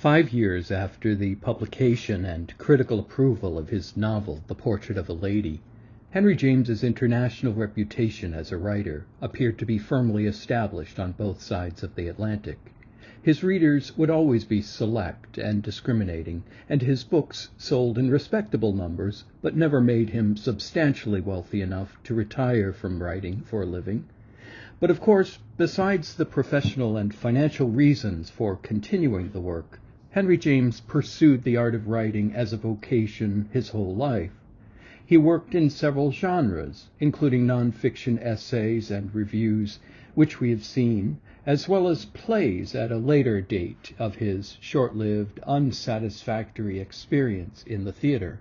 5 years after the publication and critical approval of his novel, The Portrait of a Lady, Henry James's international reputation as a writer appeared to be firmly established on both sides of the Atlantic. His readers would always be select and discriminating, and his books sold in respectable numbers, but never made him substantially wealthy enough to retire from writing for a living. But of course, besides the professional and financial reasons for continuing the work, Henry James pursued the art of writing as a vocation his whole life. He worked in several genres, including nonfiction essays and reviews, which we have seen, as well as plays at a later date of his short-lived, unsatisfactory experience in the theater.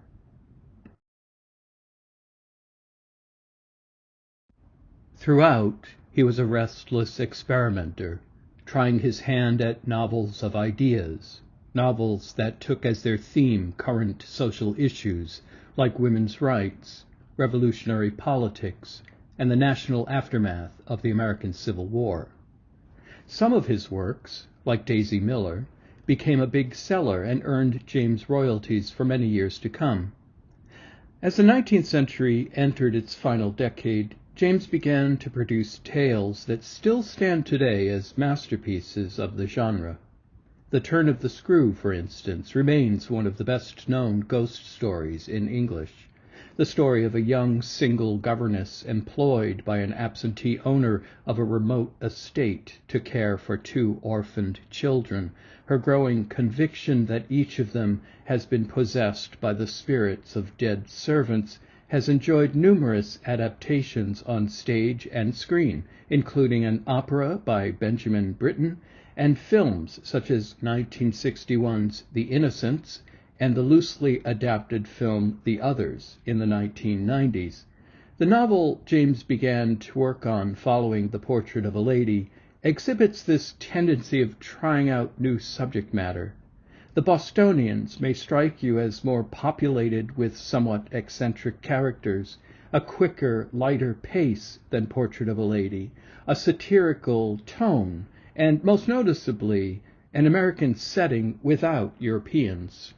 Throughout, he was a restless experimenter, trying his hand at novels of ideas, novels that took as their theme current social issues like women's rights, revolutionary politics, and the national aftermath of the American Civil War. Some of his works, like Daisy Miller, became a big seller and earned James royalties for many years to come. As the 19th century entered its final decade, James began to produce tales that still stand today as masterpieces of the genre. The Turn of the Screw, for instance, remains one of the best-known ghost stories in English. The story of a young single governess employed by an absentee owner of a remote estate to care for 2 orphaned children, her growing conviction that each of them has been possessed by the spirits of dead servants, has enjoyed numerous adaptations on stage and screen, including an opera by Benjamin Britten and films such as 1961's The Innocents and the loosely adapted film The Others in the 1990s. The novel James began to work on following The Portrait of a Lady exhibits this tendency of trying out new subject matter. The Bostonians may strike you as more populated with somewhat eccentric characters, a quicker, lighter pace than Portrait of a Lady, a satirical tone, and most noticeably, an American setting without Europeans.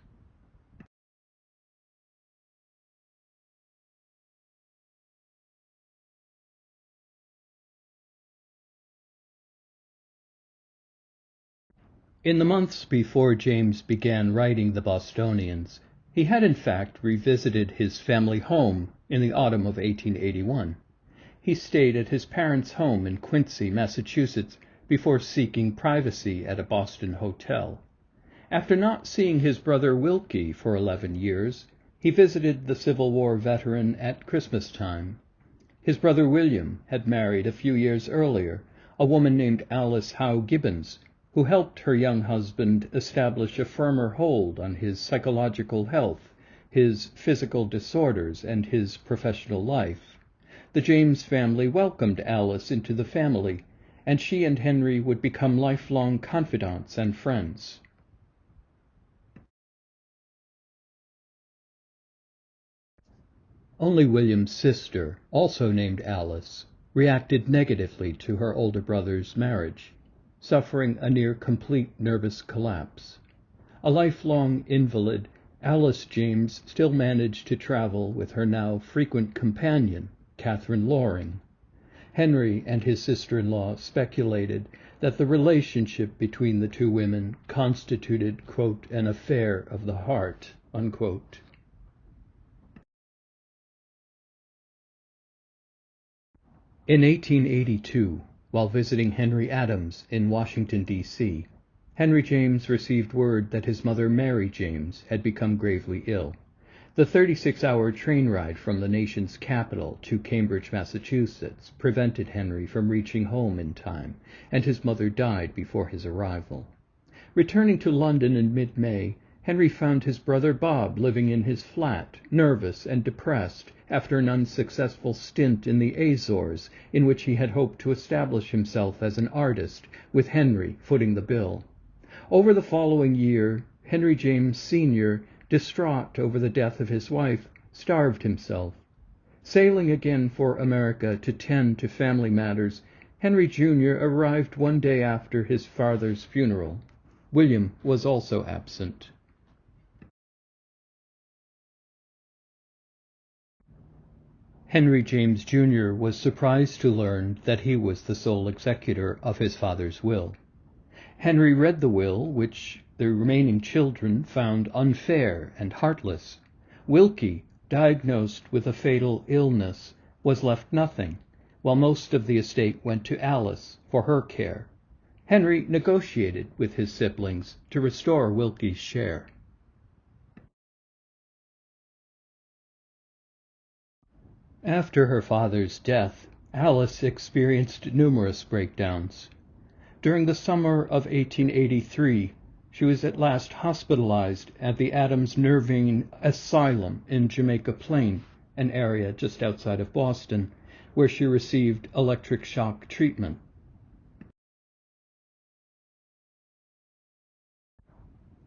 In the months before James began writing The Bostonians, he had in fact revisited his family home in the autumn of 1881. He stayed at his parents' home in Quincy, Massachusetts, before seeking privacy at a Boston hotel. After not seeing his brother Wilkie for 11 years, he visited the Civil War veteran at Christmas time. His brother William had married a few years earlier a woman named Alice Howe Gibbons, who helped her young husband establish a firmer hold on his psychological health, his physical disorders, and his professional life. The James family welcomed Alice into the family, and she and Henry would become lifelong confidants and friends. Only William's sister, also named Alice, reacted negatively to her older brother's marriage, suffering a near-complete nervous collapse. A lifelong invalid, Alice James still managed to travel with her now frequent companion, Catherine Loring. Henry and his sister-in-law speculated that the relationship between the two women constituted, quote, an affair of the heart, unquote. In 1882, while visiting Henry Adams in Washington, D.C., Henry James received word that his mother, Mary James, had become gravely ill. The 36-hour train ride from the nation's capital to Cambridge, Massachusetts, prevented Henry from reaching home in time, and his mother died before his arrival. Returning to London in mid-May, Henry found his brother Bob living in his flat, nervous and depressed after an unsuccessful stint in the Azores, in which he had hoped to establish himself as an artist, with Henry footing the bill. Over the following year, Henry James Sr., distraught over the death of his wife, starved himself. Sailing again for America to tend to family matters, Henry Jr. arrived one day after his father's funeral. William was also absent. Henry James, Jr. was surprised to learn that he was the sole executor of his father's will. Henry read the will, which the remaining children found unfair and heartless. Wilkie, diagnosed with a fatal illness, was left nothing, while most of the estate went to Alice for her care. Henry negotiated with his siblings to restore Wilkie's share. After her father's death, Alice experienced numerous breakdowns. During the summer of 1883, she was at last hospitalized at the Adams Nervine Asylum in Jamaica Plain, an area just outside of Boston, where she received electric shock treatment.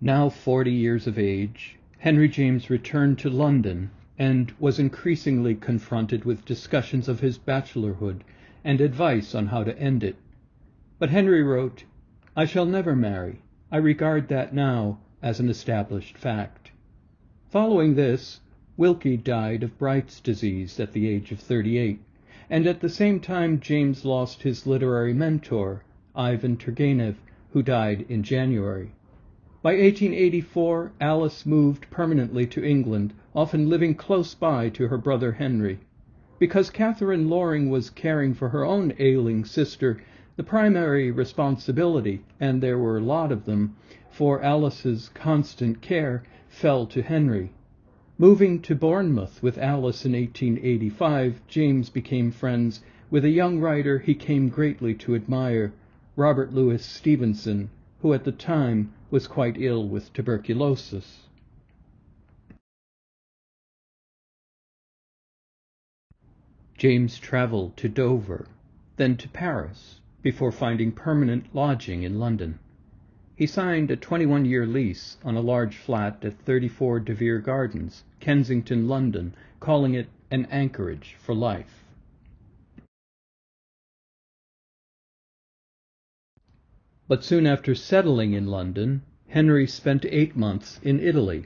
Now 40 years of age, Henry James returned to London and was increasingly confronted with discussions of his bachelorhood and advice on how to end it. But Henry wrote, "I shall never marry. I regard that now as an established fact." Following this, Wilkie died of Bright's disease at the age of 38, and at the same time James lost his literary mentor, Ivan Turgenev, who died in January. By 1884, Alice moved permanently to England, often living close by to her brother Henry. Because Catherine Loring was caring for her own ailing sister, the primary responsibility, and there were a lot of them, for Alice's constant care fell to Henry. Moving to Bournemouth with Alice in 1885, James became friends with a young writer he came greatly to admire, Robert Louis Stevenson, who at the time was quite ill with tuberculosis. James traveled to Dover, then to Paris, before finding permanent lodging in London. He signed a 21-year lease on a large flat at 34 De Vere Gardens, Kensington, London, calling it an anchorage for life. But soon after settling in London, Henry spent 8 months in Italy,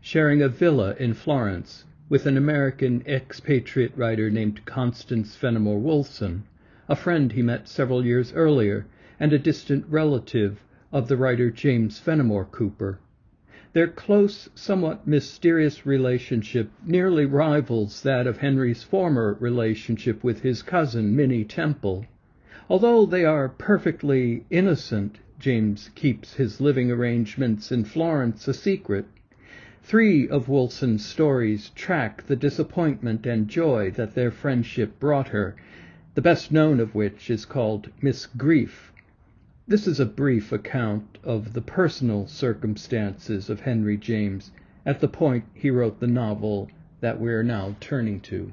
sharing a villa in Florence with an American expatriate writer named Constance Fenimore Wilson, a friend he met several years earlier and a distant relative of the writer James Fenimore Cooper. Their close, somewhat mysterious relationship nearly rivals that of Henry's former relationship with his cousin Minnie Temple. Although they are perfectly innocent, James keeps his living arrangements in Florence a secret. 3 of Wilson's stories track the disappointment and joy that their friendship brought her, the best known of which is called Miss Grief. This is a brief account of the personal circumstances of Henry James at the point he wrote the novel that we're now turning to.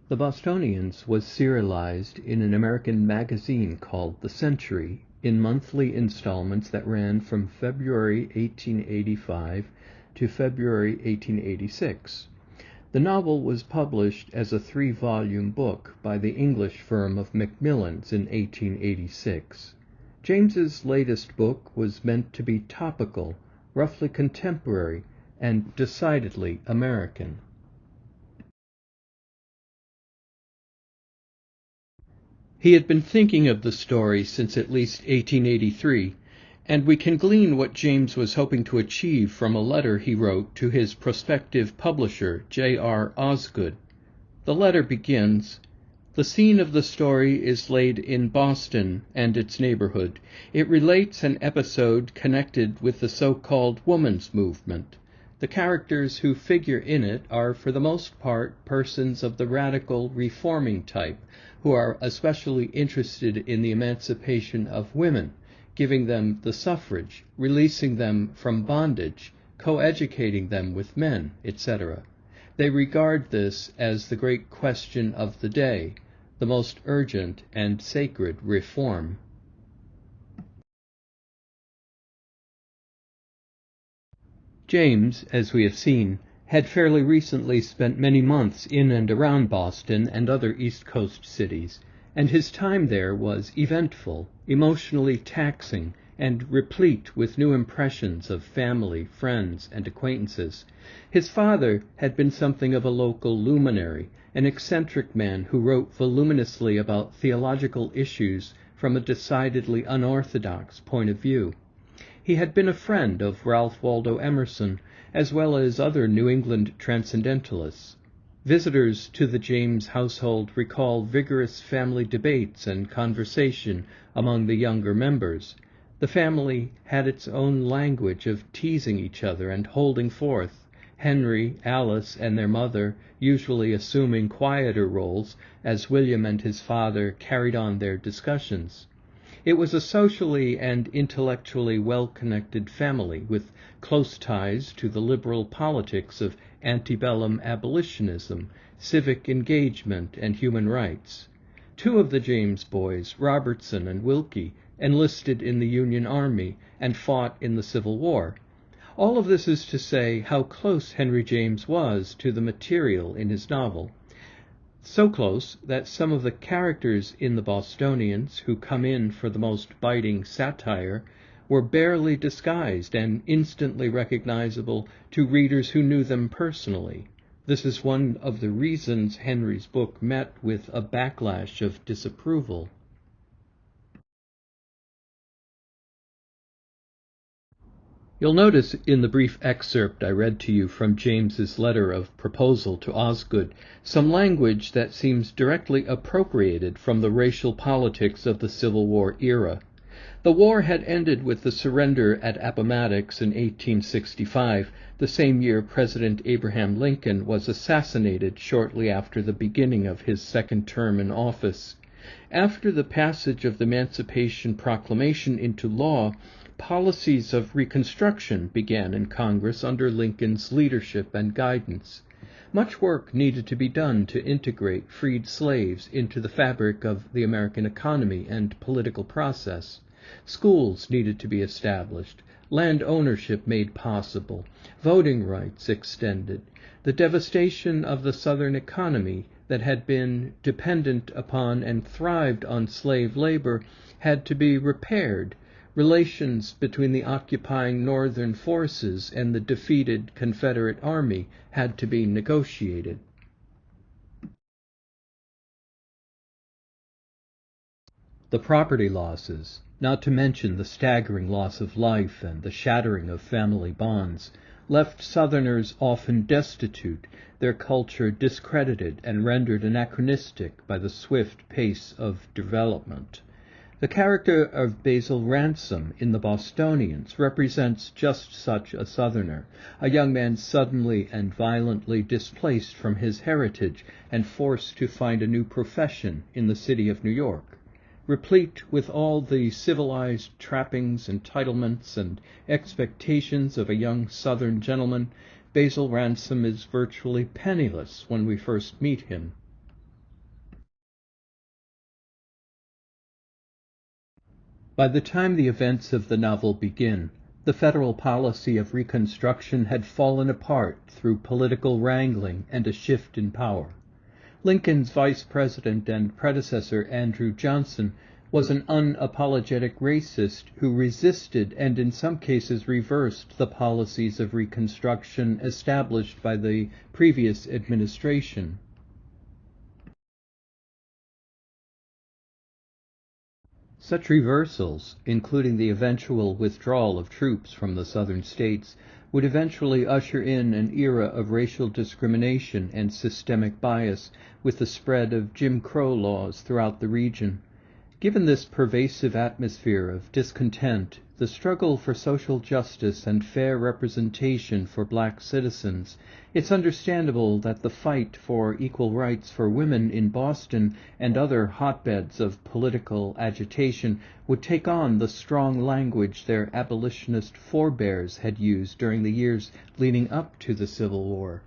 The Bostonians was serialized in an American magazine called The Century in monthly installments that ran from February 1885 to February 1886. The novel was published as a 3-volume book by the English firm of Macmillans in 1886. James's latest book was meant to be topical, roughly contemporary, and decidedly American. He had been thinking of the story since at least 1883, and we can glean what James was hoping to achieve from a letter he wrote to his prospective publisher, J.R. Osgood. The letter begins, "The scene of the story is laid in Boston and its neighborhood. It relates an episode connected with the so-called woman's movement. The characters who figure in it are for the most part persons of the radical reforming type, who are especially interested in the emancipation of women, giving them the suffrage, releasing them from bondage, co-educating them with men, etc. They regard this as the great question of the day, the most urgent and sacred reform." James, as we have seen, had fairly recently spent many months in and around Boston and other East Coast cities, and his time there was eventful, emotionally taxing, and replete with new impressions of family, friends, and acquaintances. His father had been something of a local luminary, an eccentric man who wrote voluminously about theological issues from a decidedly unorthodox point of view. He had been a friend of Ralph Waldo Emerson, as well as other New England transcendentalists. Visitors to the James household recall vigorous family debates and conversation among the younger members. The family had its own language of teasing each other and holding forth, Henry, Alice, and their mother usually assuming quieter roles as William and his father carried on their discussions. It was a socially and intellectually well-connected family, with close ties to the liberal politics of antebellum abolitionism, civic engagement, and human rights. Two of the James boys, Robertson and Wilkie, enlisted in the Union Army and fought in the Civil War. All of this is to say how close Henry James was to the material in his novel. So close that some of the characters in the Bostonians, who come in for the most biting satire, were barely disguised and instantly recognizable to readers who knew them personally. This is one of the reasons Henry's book met with a backlash of disapproval. You'll notice in the brief excerpt I read to you from James's letter of proposal to Osgood some language that seems directly appropriated from the racial politics of the Civil War era. The war had ended with the surrender at Appomattox in 1865, the same year President Abraham Lincoln was assassinated shortly after the beginning of his second term in office. After the passage of the Emancipation Proclamation into law, policies of Reconstruction began in Congress under Lincoln's leadership and guidance. Much work needed to be done to integrate freed slaves into the fabric of the American economy and political process. Schools needed to be established, land ownership made possible, voting rights extended. The devastation of the Southern economy that had been dependent upon and thrived on slave labor had to be repaired. Relations between the occupying Northern forces and the defeated Confederate Army had to be negotiated. The property losses, not to mention the staggering loss of life and the shattering of family bonds, left Southerners often destitute, their culture discredited and rendered anachronistic by the swift pace of development. The character of Basil Ransom in the Bostonians represents just such a Southerner, a young man suddenly and violently displaced from his heritage and forced to find a new profession in the city of New York. Replete with all the civilized trappings, entitlements, and expectations of a young Southern gentleman, Basil Ransom is virtually penniless when we first meet him. By the time the events of the novel begin, the federal policy of Reconstruction had fallen apart through political wrangling and a shift in power. Lincoln's vice president and predecessor, Andrew Johnson, was an unapologetic racist who resisted and in some cases reversed the policies of Reconstruction established by the previous administration. Such reversals, including the eventual withdrawal of troops from the southern states, would eventually usher in an era of racial discrimination and systemic bias, with the spread of Jim Crow laws throughout the region. Given this pervasive atmosphere of discontent, the struggle for social justice and fair representation for black citizens, it's understandable that the fight for equal rights for women in Boston and other hotbeds of political agitation would take on the strong language their abolitionist forebears had used during the years leading up to the Civil War.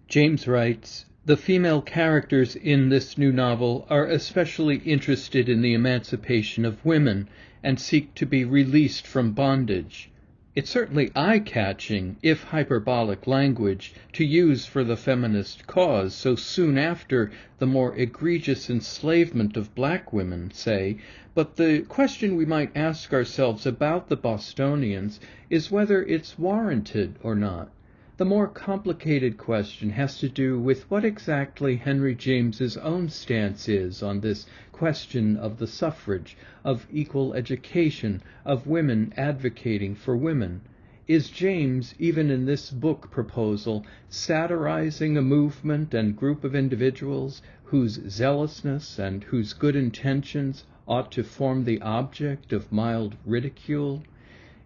James writes, "The female characters in this new novel are especially interested in the emancipation of women and seek to be released from bondage. It's certainly eye-catching, if hyperbolic language, to use for the feminist cause so soon after the more egregious enslavement of black women, say, but the question we might ask ourselves about the Bostonians is whether it's warranted or not. The more complicated question has to do with what exactly Henry James's own stance is on this question of the suffrage, of equal education, of women advocating for women. Is James, even in this book proposal, satirizing a movement and group of individuals whose zealousness and whose good intentions ought to form the object of mild ridicule?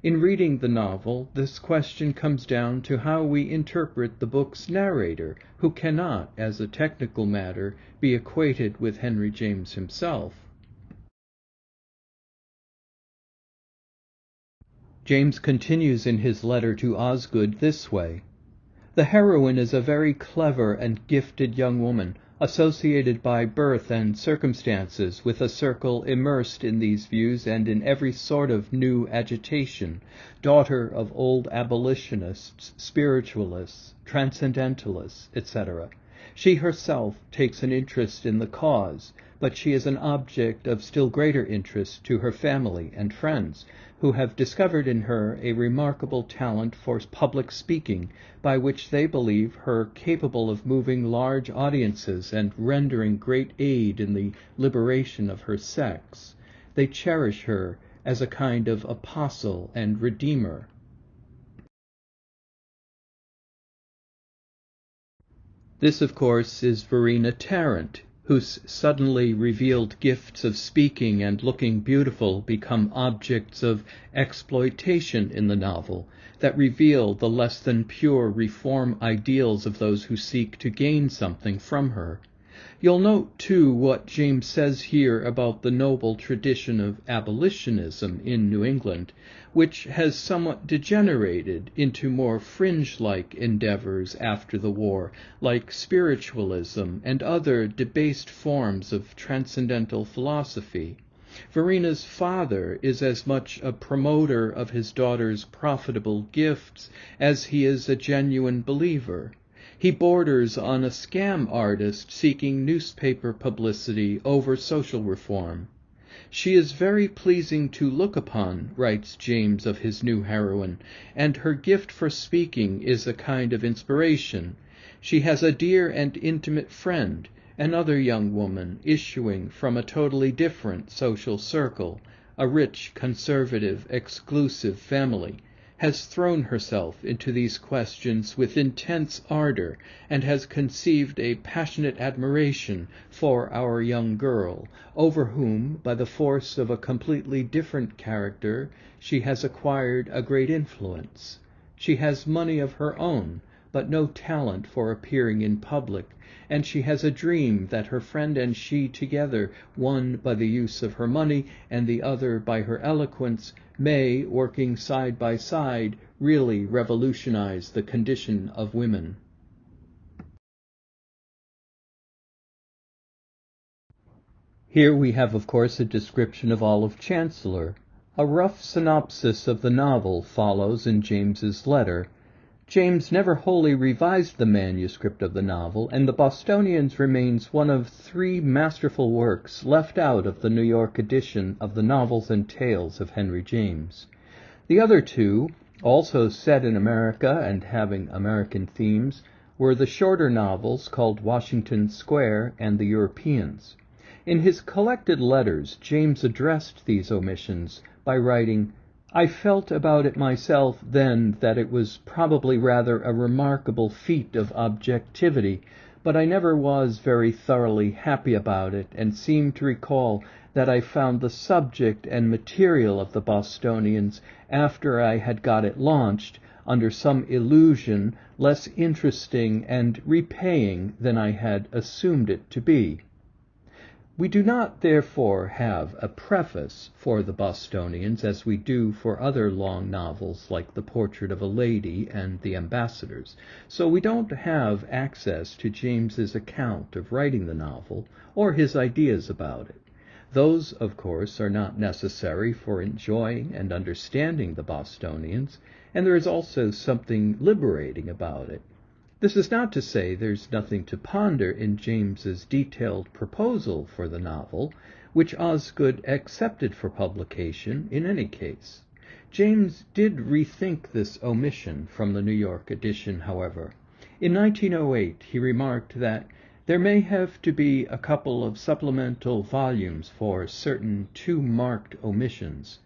In reading the novel, this question comes down to how we interpret the book's narrator, who cannot, as a technical matter, be equated with Henry James himself. James continues in his letter to Osgood this way: "The heroine is a very clever and gifted young woman, associated by birth and circumstances with a circle immersed in these views and in every sort of new agitation, daughter of old abolitionists, spiritualists, transcendentalists, etc. She herself takes an interest in the cause, but she is an object of still greater interest to her family and friends, who have discovered in her a remarkable talent for public speaking, by which they believe her capable of moving large audiences and rendering great aid in the liberation of her sex. They cherish her as a kind of apostle and redeemer." This, of course, is Verena Tarrant, whose suddenly revealed gifts of speaking and looking beautiful become objects of exploitation in the novel, that reveal the less than pure reform ideals of those who seek to gain something from her. You'll note, too, what James says here about the noble tradition of abolitionism in New England, which has somewhat degenerated into more fringe-like endeavors after the war, like spiritualism and other debased forms of transcendental philosophy. Verena's father is as much a promoter of his daughter's profitable gifts as he is a genuine believer. He borders on a scam artist seeking newspaper publicity over social reform. "She is very pleasing to look upon," writes James of his new heroine, "and her gift for speaking is a kind of inspiration. She has a dear and intimate friend, another young woman issuing from a totally different social circle, a rich, conservative, exclusive family, has thrown herself into these questions with intense ardor, and has conceived a passionate admiration for our young girl, over whom, by the force of a completely different character, she has acquired a great influence. She has money of her own, but no talent for appearing in public, and she has a dream that her friend and she together, one by the use of her money and the other by her eloquence, may, working side by side, really revolutionize the condition of women." Here we have, of course, a description of Olive Chancellor. A rough synopsis of the novel follows in James's letter. James never wholly revised the manuscript of the novel, and The Bostonians remains one of 3 masterful works left out of the New York edition of the novels and tales of Henry James. The other 2, also set in America and having American themes, were the shorter novels called Washington Square and The Europeans. In his collected letters, James addressed these omissions by writing, "I felt about it myself then that it was probably rather a remarkable feat of objectivity, but I never was very thoroughly happy about it, and seem to recall that I found the subject and material of the Bostonians, after I had got it launched, under some illusion, less interesting and repaying than I had assumed it to be." We do not, therefore, have a preface for the Bostonians as we do for other long novels like The Portrait of a Lady and The Ambassadors, so we don't have access to James's account of writing the novel or his ideas about it. Those, of course, are not necessary for enjoying and understanding the Bostonians, and there is also something liberating about it. This is not to say there's nothing to ponder in James's detailed proposal for the novel, which Osgood accepted for publication in any case. James did rethink this omission from the New York edition, however. In 1908 he remarked that there may have to be a couple of supplemental volumes for certain too marked omissions.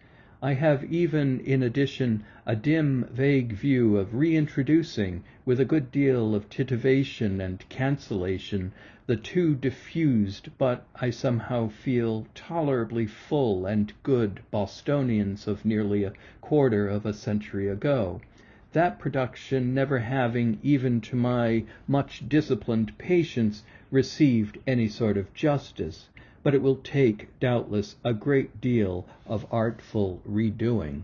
I have even, in addition, a dim, vague view of reintroducing, with a good deal of titivation and cancellation, the too diffused, but I somehow feel tolerably full and good Bostonians of nearly a quarter of a century ago, that production never having, even to my much disciplined patience, received any sort of justice, but it will take, doubtless, a great deal of artful redoing.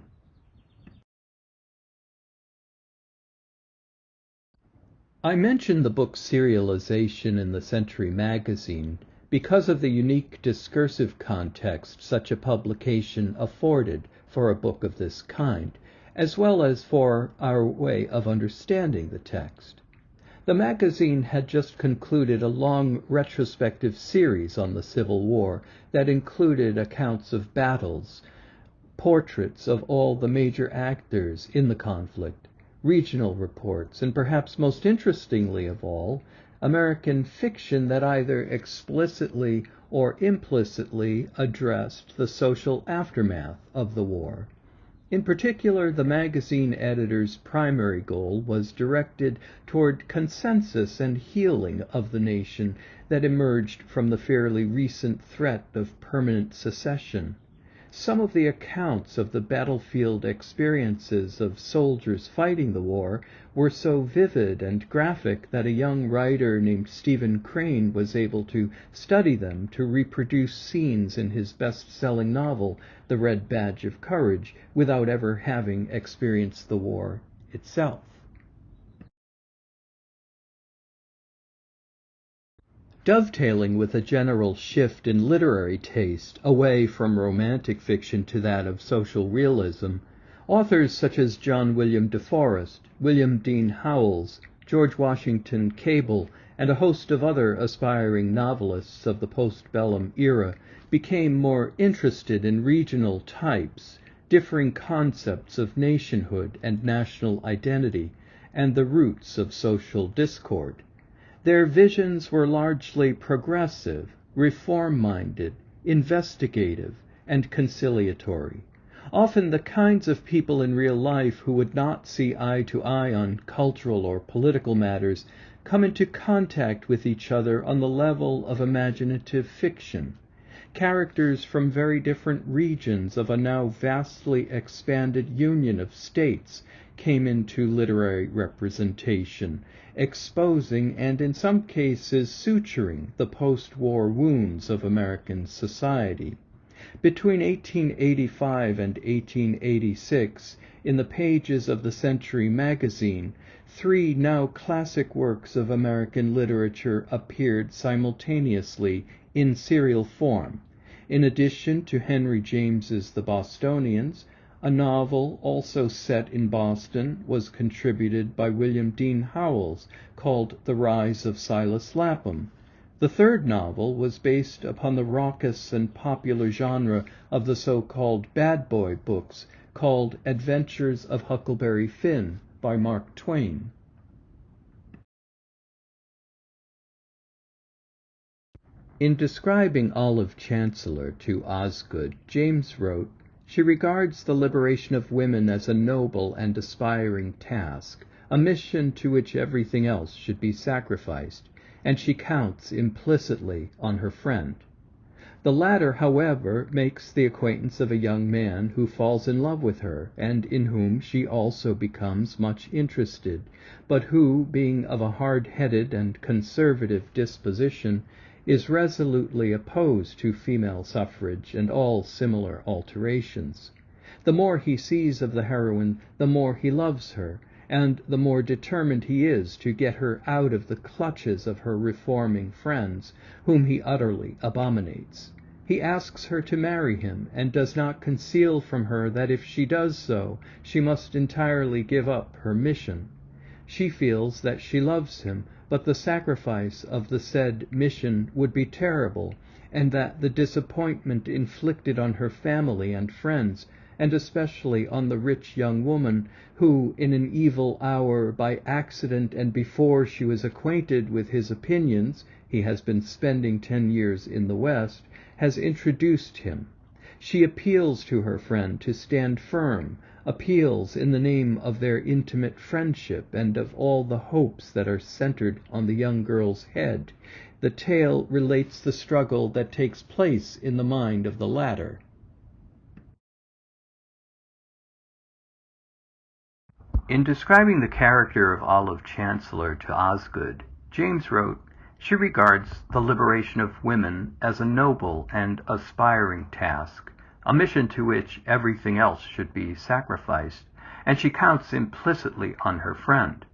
I mention the book's serialization in the Century magazine because of the unique discursive context such a publication afforded for a book of this kind, as well as for our way of understanding the text. The magazine had just concluded a long retrospective series on the Civil War that included accounts of battles, portraits of all the major actors in the conflict, regional reports, and perhaps most interestingly of all, American fiction that either explicitly or implicitly addressed the social aftermath of the war. In particular, the magazine editor's primary goal was directed toward consensus and healing of the nation that emerged from the fairly recent threat of permanent secession. Some of the accounts of the battlefield experiences of soldiers fighting the war were so vivid and graphic that a young writer named Stephen Crane was able to study them to reproduce scenes in his best-selling novel, The Red Badge of Courage, without ever having experienced the war itself. Dovetailing with a general shift in literary taste away from romantic fiction to that of social realism, authors such as John William DeForest, William Dean Howells, George Washington Cable, and a host of other aspiring novelists of the postbellum era became more interested in regional types, differing concepts of nationhood and national identity, and the roots of social discord. Their visions were largely progressive, reform-minded, investigative, and conciliatory. Often the kinds of people in real life who would not see eye to eye on cultural or political matters come into contact with each other on the level of imaginative fiction. Characters from very different regions of a now vastly expanded union of states came into literary representation, exposing and in some cases suturing the post-war wounds of American society. Between 1885 and 1886, in the pages of the Century magazine, three now classic works of American literature appeared simultaneously in serial form. In addition to Henry James's The Bostonians, a novel also set in Boston was contributed by William Dean Howells called The Rise of Silas Lapham. The third novel was based upon the raucous and popular genre of the so-called bad boy books called Adventures of Huckleberry Finn by Mark Twain. In describing Olive Chancellor to Osgood, James wrote, "She regards the liberation of women as a noble and aspiring task, a mission to which everything else should be sacrificed, and she counts implicitly on her friend." The latter, however, makes the acquaintance of a young man who falls in love with her, and in whom she also becomes much interested, but who, being of a hard-headed and conservative disposition, is resolutely opposed to female suffrage and all similar alterations. The more he sees of the heroine, the more he loves her, and the more determined he is to get her out of the clutches of her reforming friends, whom he utterly abominates. He asks her to marry him, and does not conceal from her that if she does so, she must entirely give up her mission. She feels that she loves him, but the sacrifice of the said mission would be terrible, and that the disappointment inflicted on her family and friends, and especially on the rich young woman, who in an evil hour, by accident and before she was acquainted with his opinions, he has been spending 10 years in the West, has introduced him. She appeals to her friend to stand firm, appeals in the name of their intimate friendship and of all the hopes that are centered on the young girl's head. The tale relates the struggle that takes place in the mind of the latter. In describing the character of Olive Chancellor to Osgood, James wrote, "She regards the liberation of women as a noble and aspiring task, a mission to which everything else should be sacrificed, and she counts implicitly on her friend.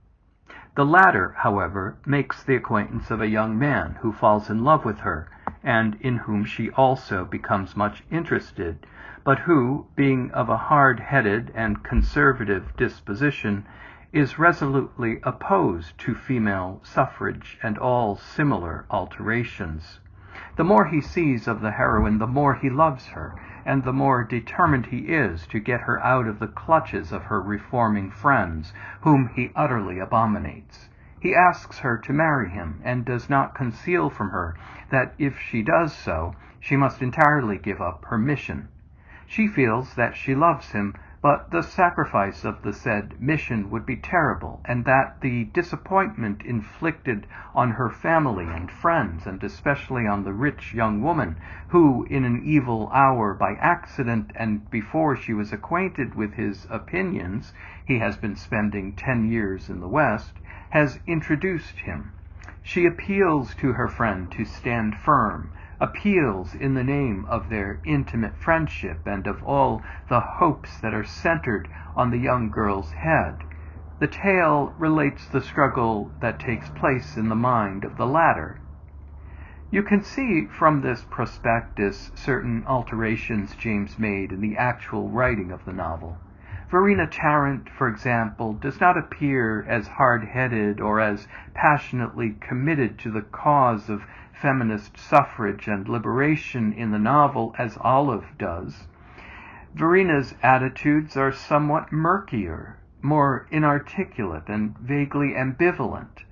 The latter, however, makes the acquaintance of a young man who falls in love with her, and in whom she also becomes much interested, but who, being of a hard-headed and conservative disposition, is resolutely opposed to female suffrage and all similar alterations. The more he sees of the heroine, the more he loves her, and the more determined he is to get her out of the clutches of her reforming friends, whom he utterly abominates. He asks her to marry him, and does not conceal from her that if she does so, she must entirely give up her mission. She feels that she loves him, but the sacrifice of the said mission would be terrible, and that the disappointment inflicted on her family and friends, and especially on the rich young woman, who in an evil hour, by accident and before she was acquainted with his opinions, he has been spending 10 years in the West, has introduced him. She appeals to her friend to stand firm, appeals in the name of their intimate friendship and of all the hopes that are centered on the young girl's head. The tale relates the struggle that takes place in the mind of the latter. You can see from this prospectus certain alterations James made in the actual writing of the novel. Verena Tarrant, for example, does not appear as hard-headed or as passionately committed to the cause of feminist suffrage and liberation in the novel as Olive does. Verena's attitudes are somewhat murkier, more inarticulate and vaguely ambivalent.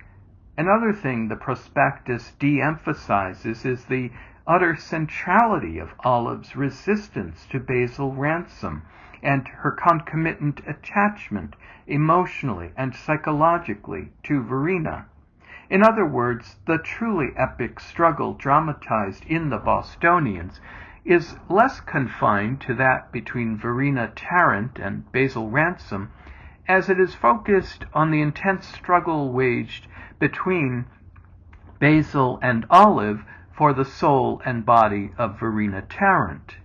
Another thing the prospectus de-emphasizes is the utter centrality of Olive's resistance to Basil Ransom and her concomitant attachment emotionally and psychologically to Verena. In other words, the truly epic struggle dramatized in the Bostonians is less confined to that between Verena Tarrant and Basil Ransom, as it is focused on the intense struggle waged between Basil and Olive for the soul and body of Verena Tarrant.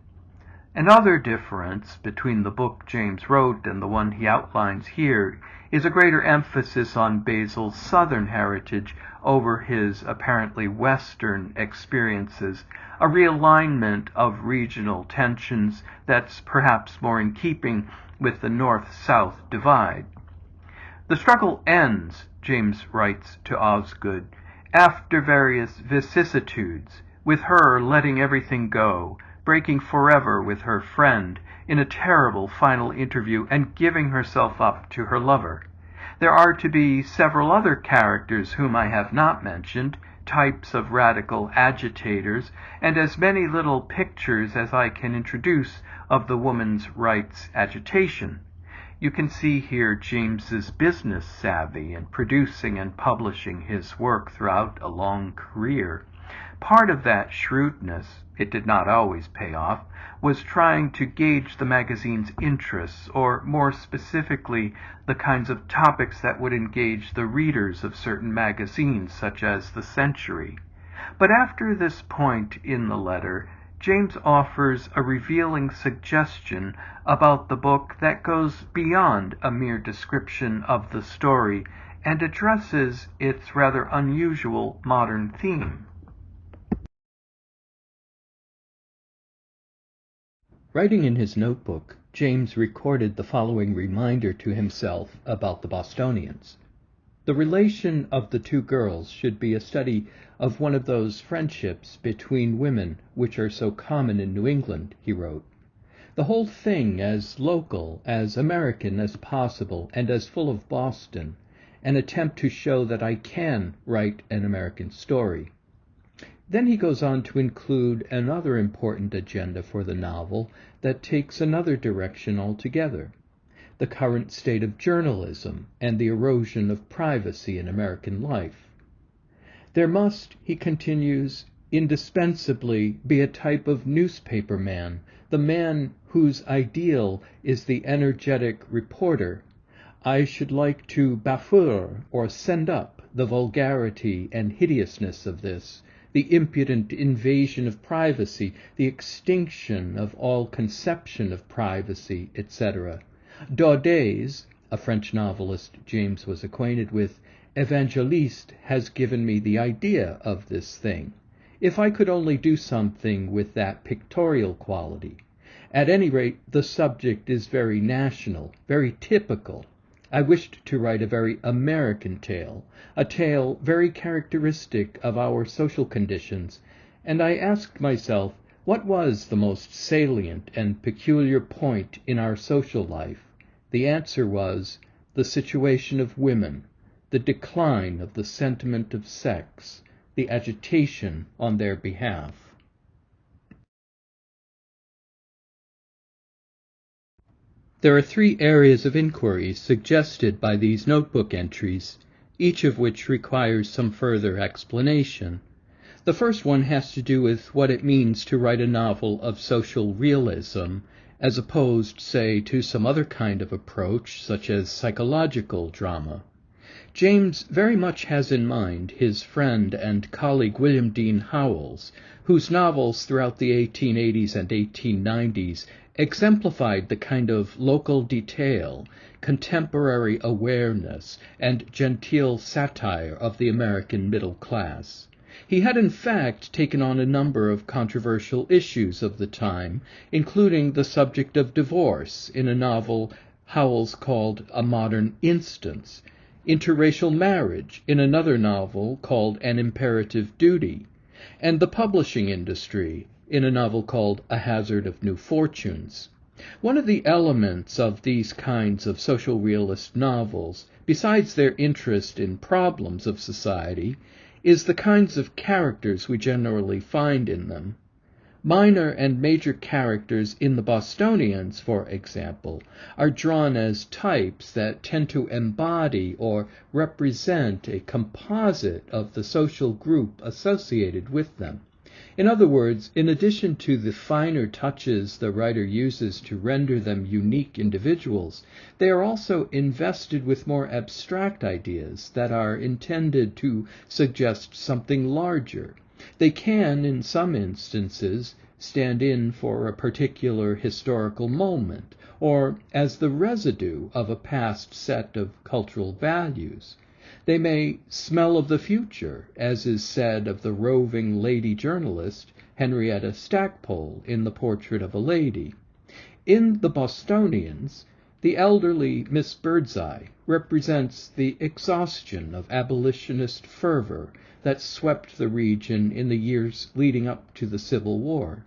Another difference between the book James wrote and the one he outlines here is a greater emphasis on Basil's Southern heritage over his apparently Western experiences, a realignment of regional tensions that's perhaps more in keeping with the North-South divide. The struggle ends, James writes to Osgood, after various vicissitudes, with her letting everything go, breaking forever with her friend in a terrible final interview, and giving herself up to her lover. There are to be several other characters whom I have not mentioned, types of radical agitators, and as many little pictures as I can introduce of the woman's rights agitation. You can see here James's business savvy in producing and publishing his work throughout a long career. Part of that shrewdness, it did not always pay off, was trying to gauge the magazine's interests, or more specifically, the kinds of topics that would engage the readers of certain magazines, such as The Century. But after this point in the letter, James offers a revealing suggestion about the book that goes beyond a mere description of the story and addresses its rather unusual modern theme. Writing in his notebook, James recorded the following reminder to himself about the Bostonians. The relation of the two girls should be a study of one of those friendships between women which are so common in New England, he wrote. The whole thing as local, as American as possible, and as full of Boston, an attempt to show that I can write an American story. Then he goes on to include another important agenda for the novel that takes another direction altogether: the current state of journalism and the erosion of privacy in American life. There must, he continues, indispensably be a type of newspaper man, the man whose ideal is the energetic reporter. I should like to baffour or send up the vulgarity and hideousness of this, the impudent invasion of privacy, the extinction of all conception of privacy, etc. Daudet's, a French novelist James was acquainted with, Evangeliste, has given me the idea of this thing. If I could only do something with that pictorial quality. At any rate, the subject is very national, very typical. I wished to write a very American tale, a tale very characteristic of our social conditions, and I asked myself what was the most salient and peculiar point in our social life. The answer was the situation of women, the decline of the sentiment of sex, the agitation on their behalf. There are 3 areas of inquiry suggested by these notebook entries, each of which requires some further explanation. The first one has to do with what it means to write a novel of social realism, as opposed, say, to some other kind of approach, such as psychological drama. James very much has in mind his friend and colleague William Dean Howells, whose novels throughout the 1880s and 1890s exemplified the kind of local detail, contemporary awareness, and genteel satire of the American middle class. He had in fact taken on a number of controversial issues of the time, including the subject of divorce in a novel Howells called A Modern Instance, interracial marriage in another novel called An Imperative Duty, and the publishing industry in a novel called A Hazard of New Fortunes. One of the elements of these kinds of social realist novels, besides their interest in problems of society, is the kinds of characters we generally find in them. Minor and major characters in the Bostonians, for example, are drawn as types that tend to embody or represent a composite of the social group associated with them. In other words, in addition to the finer touches the writer uses to render them unique individuals, they are also invested with more abstract ideas that are intended to suggest something larger. They can, in some instances, stand in for a particular historical moment, or as the residue of a past set of cultural values. They may smell of the future, as is said of the roving lady journalist Henrietta Stackpole in The Portrait of a Lady. In the Bostonians, the elderly Miss Birdseye represents the exhaustion of abolitionist fervor that swept the region in the years leading up to the Civil War.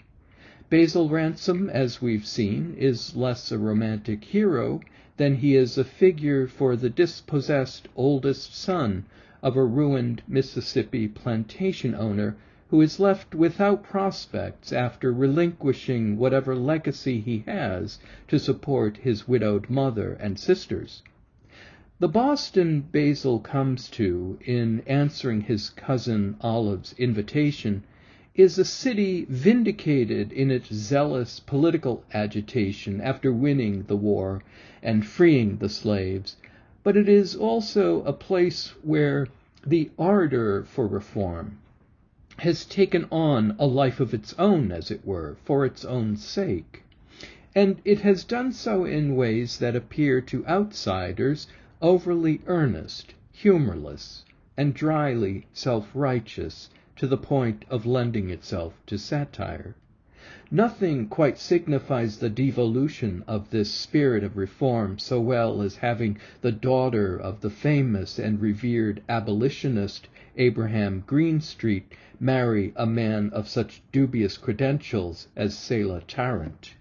Basil Ransom, as we've seen, is less a romantic hero than he is a figure for the dispossessed oldest son of a ruined Mississippi plantation owner who is left without prospects after relinquishing whatever legacy he has to support his widowed mother and sisters. The Boston Basil comes to, in answering his cousin Olive's invitation, is a city vindicated in its zealous political agitation after winning the war and freeing the slaves, but it is also a place where the ardor for reform has taken on a life of its own, as it were, for its own sake. And it has done so in ways that appear to outsiders overly earnest, humorless, and dryly self-righteous, to the point of lending itself to satire. Nothing quite signifies the devolution of this spirit of reform so well as having the daughter of the famous and revered abolitionist Abraham Greenstreet marry a man of such dubious credentials as Selah Tarrant.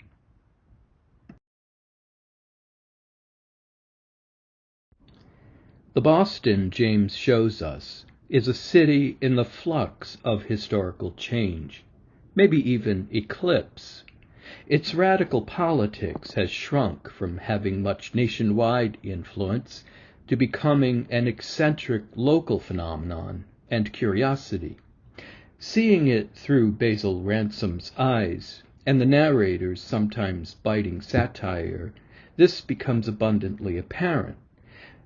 The Boston, James shows us, is a city in the flux of historical change, maybe even eclipse. Its radical politics has shrunk from having much nationwide influence to becoming an eccentric local phenomenon and curiosity. Seeing it through Basil Ransom's eyes, and the narrator's sometimes biting satire, this becomes abundantly apparent.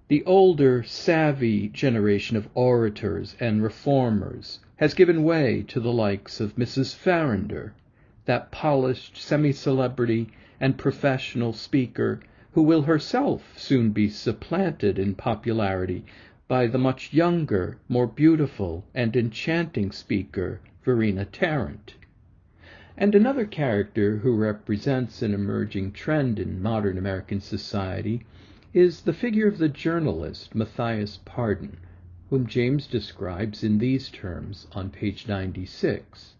The older, savvy generation of orators and reformers has given way to the likes of Mrs. Farrinder, that polished semi-celebrity and professional speaker who will herself soon be supplanted in popularity by the much younger, more beautiful and enchanting speaker, Verena Tarrant. And another character who represents an emerging trend in modern American society is the figure of the journalist Matthias Pardon, whom James describes in these terms on page 96.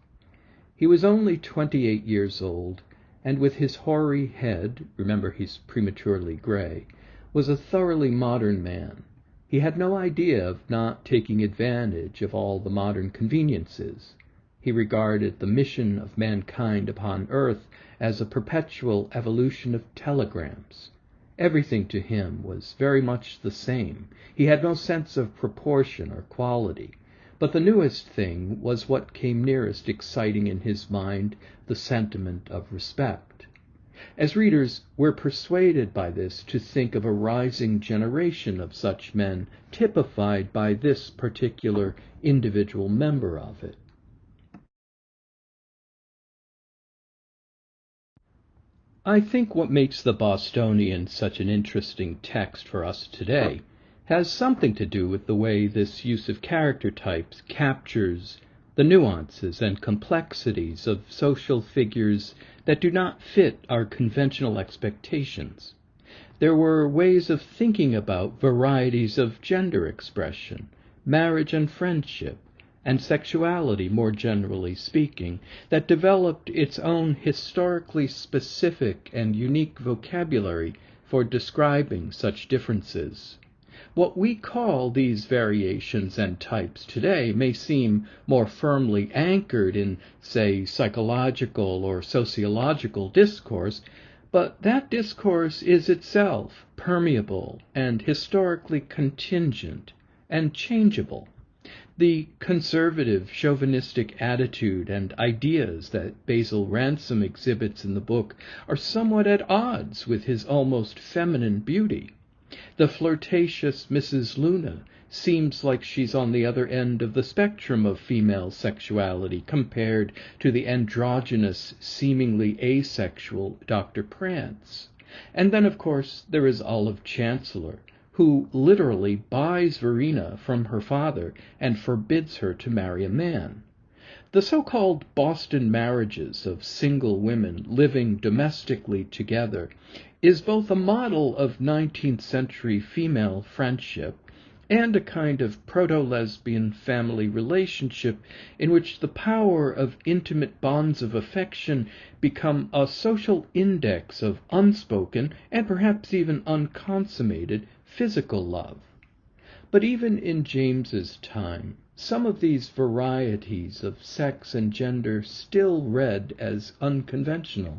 He was only 28 years old, and with his hoary head, remember he's prematurely gray, was a thoroughly modern man. He had no idea of not taking advantage of all the modern conveniences. He regarded the mission of mankind upon earth as a perpetual evolution of telegrams. Everything to him was very much the same. He had no sense of proportion or quality. But the newest thing was what came nearest exciting in his mind the sentiment of respect. As readers, we're persuaded by this to think of a rising generation of such men typified by this particular individual member of it. I think what makes the Bostonians such an interesting text for us today has something to do with the way this use of character types captures the nuances and complexities of social figures that do not fit our conventional expectations. There were ways of thinking about varieties of gender expression, marriage and friendship, and sexuality more generally speaking, that developed its own historically specific and unique vocabulary for describing such differences. What we call these variations and types today may seem more firmly anchored in, say, psychological or sociological discourse, but that discourse is itself permeable and historically contingent and changeable. The conservative, chauvinistic attitude and ideas that Basil Ransom exhibits in the book are somewhat at odds with his almost feminine beauty. The flirtatious Mrs. Luna seems like she's on the other end of the spectrum of female sexuality compared to the androgynous, seemingly asexual Dr. Prance. And then, of course, there is Olive Chancellor, who literally buys Verena from her father and forbids her to marry a man. The so-called Boston marriages of single women living domestically together is both a model of 19th century female friendship and a kind of proto-lesbian family relationship in which the power of intimate bonds of affection become a social index of unspoken and perhaps even unconsummated physical love. But even in James's time, some of these varieties of sex and gender still read as unconventional.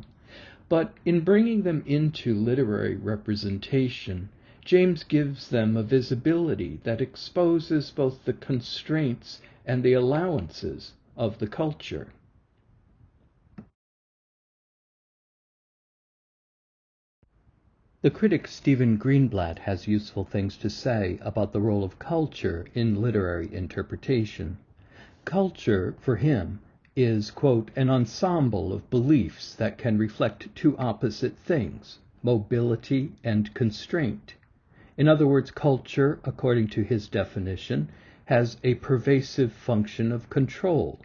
But in bringing them into literary representation, James gives them a visibility that exposes both the constraints and the allowances of the culture. The critic Stephen Greenblatt has useful things to say about the role of culture in literary interpretation. Culture, for him, is, quote, an ensemble of beliefs that can reflect two opposite things, mobility and constraint. In other words, culture, according to his definition, has a pervasive function of control.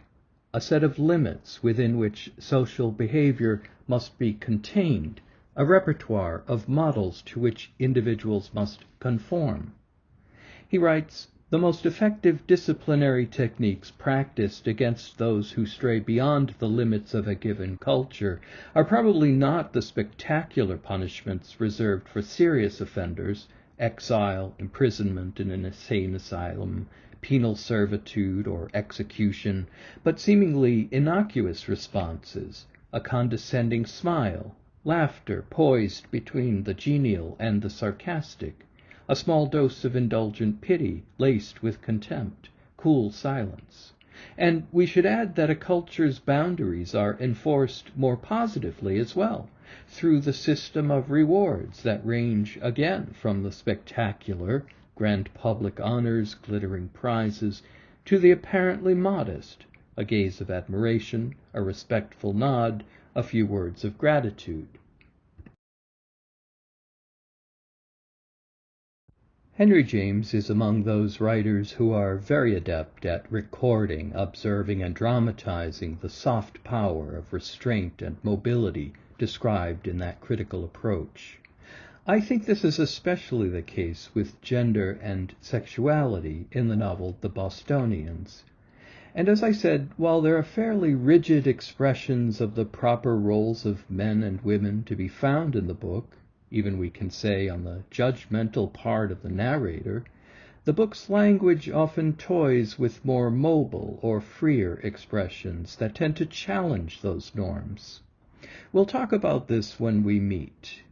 a set of limits within which social behavior must be contained, a repertoire of models to which individuals must conform. He writes, "The most effective disciplinary techniques practiced against those who stray beyond the limits of a given culture are probably not the spectacular punishments reserved for serious offenders, exile, imprisonment in an insane asylum, penal servitude, or execution, but seemingly innocuous responses, a condescending smile, laughter poised between the genial and the sarcastic, a small dose of indulgent pity laced with contempt, cool silence." And we should add that a culture's boundaries are enforced more positively as well, through the system of rewards that range again from the spectacular, grand public honors, glittering prizes, to the apparently modest, a gaze of admiration, a respectful nod, a few words of gratitude. Henry James is among those writers who are very adept at recording, observing, and dramatizing the soft power of restraint and mobility described in that critical approach. I think this is especially the case with gender and sexuality in the novel The Bostonians. And as I said, while there are fairly rigid expressions of the proper roles of men and women to be found in the book, even we can say on the judgmental part of the narrator, the book's language often toys with more mobile or freer expressions that tend to challenge those norms. We'll talk about this when we meet.